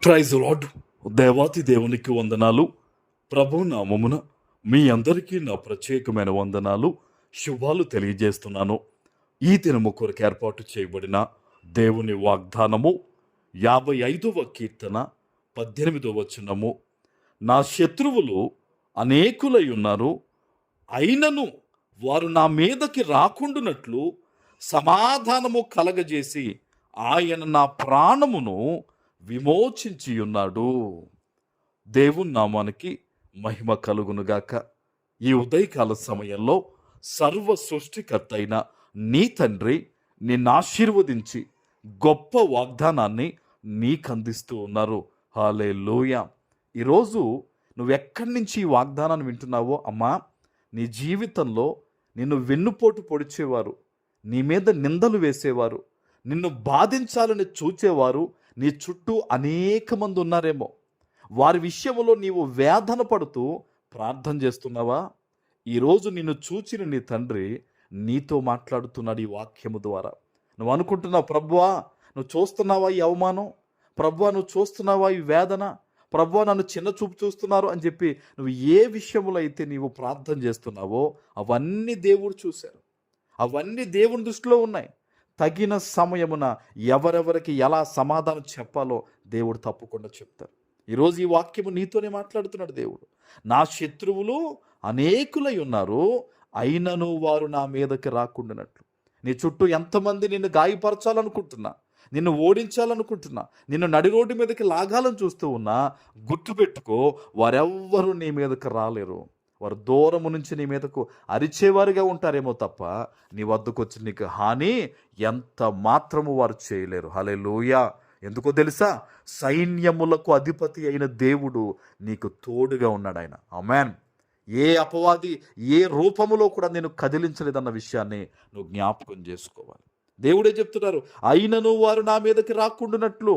Praise lord. దేవాతి దేవునికి వందనాలు. ప్రభు నామమున మీ అందరికీ నా ప్రత్యేకమైన వందనాలు, శుభాలు తెలియజేస్తున్నాను. ఈ దినము కొరకు ఏర్పాటు చేయబడిన దేవుని వాగ్దానము 55వ కీర్తన 18వ వచనము. నా శత్రువులు అనేకులై ఉన్నారు, అయినను వారు నా మీదకి రాకుండునట్లు సమాధానము కలగజేసి ఆయన నా ప్రాణమును విమోచించి ఉన్నాడు. దేవుని నామానికి మహిమ కలుగునుగాక. ఈ ఉదయకాల సమయంలో సర్వ సృష్టికర్త అయిన నీ తండ్రి నిన్ను ఆశీర్వదించి గొప్ప వాగ్దానాన్ని నీకు అందిస్తూ ఉన్నారు. హల్లెలూయా. ఈరోజు నువ్వెక్కడి నుంచి ఈ వాగ్దానాన్ని వింటున్నావో అమ్మా, నీ జీవితంలో నిన్ను వెన్నుపోటు పొడిచేవారు, నీ మీద నిందలు వేసేవారు, నిన్ను బాధించాలని చూచేవారు నీ చుట్టూ అనేక మంది ఉన్నారేమో. వారి విషయంలో నీవు వేదన పడుతూ ప్రార్థన చేస్తున్నావా? ఈరోజు నిన్ను చూచిన నీ తండ్రి నీతో మాట్లాడుతున్నాడు ఈ వాక్యము ద్వారా. నువ్వు అనుకుంటున్నావు, ప్రభువా నువ్వు చూస్తున్నావా ఈ అవమానం, ప్రభువా నువ్వు చూస్తున్నావా ఈ వేదన, ప్రభువా నన్ను చిన్న చూపు చూస్తున్నారు అని చెప్పి నువ్వు ఏ విషయంలో అయితే నీవు ప్రార్థన చేస్తున్నావో అవన్నీ దేవుడు చూశారు, అవన్నీ దేవుని దృష్టిలో ఉన్నాయి. తగిన సమయమున ఎవరెవరికి ఎలా సమాధానం చెప్పాలో దేవుడు తప్పకుండా చెప్తారు. ఈరోజు ఈ వాక్యము నీతోనే మాట్లాడుతున్నాడు దేవుడు. నా శత్రువులు అనేకులై ఉన్నారు, అయినను వారు నా మీదకి రాకుండానట్లు. నీ చుట్టూ ఎంతమంది నిన్ను గాయపరచాలనుకుంటున్నా, నిన్ను ఓడించాలనుకుంటున్నా, నిన్ను నడి రోడ్డు మీదకి లాగాలని చూస్తూ ఉన్నా, గుర్తుపెట్టుకో, వారెవ్వరూ నీ మీదకి రాలేరు. వారు దూరము నుంచి నీ మీదకు అరిచేవారుగా ఉంటారేమో తప్ప నీ వద్దకు వచ్చి నీకు హాని ఎంత మాత్రము వారు చేయలేరు. హల్లెలూయా. ఎందుకో తెలుసా? సైన్యములకు అధిపతి అయిన దేవుడు నీకు తోడుగా ఉన్నాడు. ఆయన ఆమేన్. ఏ అపవాది ఏ రూపములో కూడా నేను కదిలించలేదన్న విషయాన్ని నువ్వు జ్ఞాపకం చేసుకోవాలి. దేవుడే చెప్తున్నారు, అయినను వారు నా మీదకి రాకుండానట్లు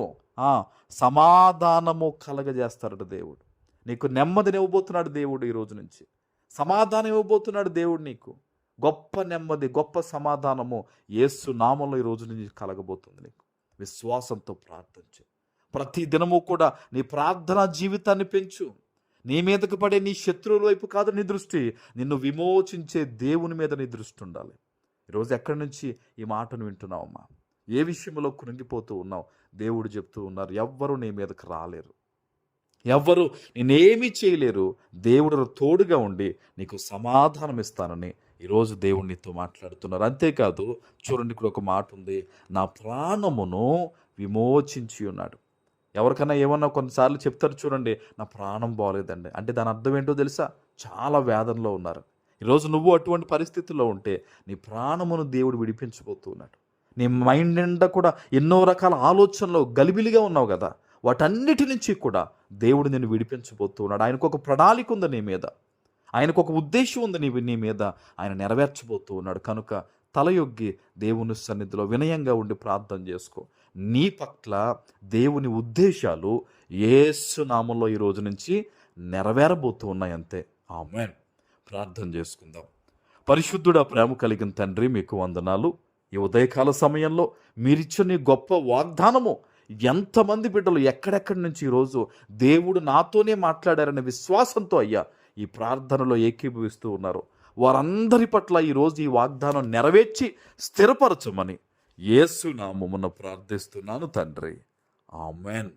సమాధానము కలగజేస్తారట దేవుడు. నీకు నెమ్మదిని ఇవ్వబోతున్నాడు దేవుడు. ఈ రోజు నుంచి సమాధానం ఇవ్వబోతున్నాడు దేవుడు నీకు. గొప్ప నెమ్మది, గొప్ప సమాధానము యేసు నామంలో ఈ రోజు నుంచి కలగబోతుంది నీకు. విశ్వాసంతో ప్రార్థన చేయి. ప్రతి దినము కూడా నీ ప్రార్థనా జీవితాన్ని పెంచు. నీ మీదకు పడే నీ శత్రువుల వైపు కాదు నీ దృష్టి, నిన్ను విమోచించే దేవుని మీద నీ దృష్టి ఉండాలి. ఈరోజు ఎక్కడి నుంచి ఈ మాటను వింటున్నావమ్మా? ఏ విషయంలో కృంగిపోతూ ఉన్నావు? దేవుడు చెప్తూ ఉన్నారు, ఎవ్వరూ నీ మీదకు రాలేరు, ఎవ్వరు నేనేమీ చేయలేరు, దేవుడు తోడుగా ఉండి నీకు సమాధానం ఇస్తానని ఈరోజు దేవుడు నీతో మాట్లాడుతున్నారు. అంతేకాదు, చూడండి ఇక్కడ ఒక మాట ఉంది, నా ప్రాణమును విమోచించి ఉన్నాడు. ఎవరికైనా ఏమన్నా కొన్నిసార్లు చెప్తారు చూడండి, నా ప్రాణం బాగోలేదండి అంటే దాని అర్థం ఏంటో తెలుసా? చాలా వేదనలో ఉన్నారు. ఈరోజు నువ్వు అటువంటి పరిస్థితుల్లో ఉంటే నీ ప్రాణమును దేవుడు విడిపించబోతూ ఉన్నాడు. నీ మైండ్ నిండా కూడా ఎన్నో రకాల ఆలోచనలు గలిబిలిగా ఉన్నావు కదా, వాటన్నిటి నుంచి కూడా దేవుడు నిన్ను విడిపించబోతూ ఉన్నాడు. ఆయనకు ఒక ప్రణాళిక ఉంది నీ మీద, ఆయనకు ఒక ఉద్దేశం ఉంది నీ మీద, ఆయన నెరవేర్చబోతూ ఉన్నాడు. కనుక తలయొగ్గి దేవుని సన్నిధిలో వినయంగా ఉండి ప్రార్థన చేసుకో. నీ పట్ల దేవుని ఉద్దేశాలు యేసు నామంలో ఈ రోజు నుంచి నెరవేరబోతూ ఉన్నాయి. అంతే. ఆమేన్. ప్రార్థన చేసుకుందాం. పరిశుద్ధుడా, ప్రేమ కలిగిన తండ్రి, మీకు వందనాలు. ఈ ఉదయకాల సమయంలో మీరిచ్చిన గొప్ప వాగ్దానము ఎంతమంది బిడ్డలు ఎక్కడెక్కడి నుంచి ఈరోజు దేవుడు నాతోనే మాట్లాడారనే విశ్వాసంతో అయ్యా ఈ ప్రార్థనలో ఏకీభవిస్తూ ఉన్నారు. వారందరి పట్ల ఈరోజు ఈ వాగ్దానం నెరవేర్చి స్థిరపరచమని యేసు నామమున ప్రార్థిస్తున్నాను తండ్రి. ఆమేన్.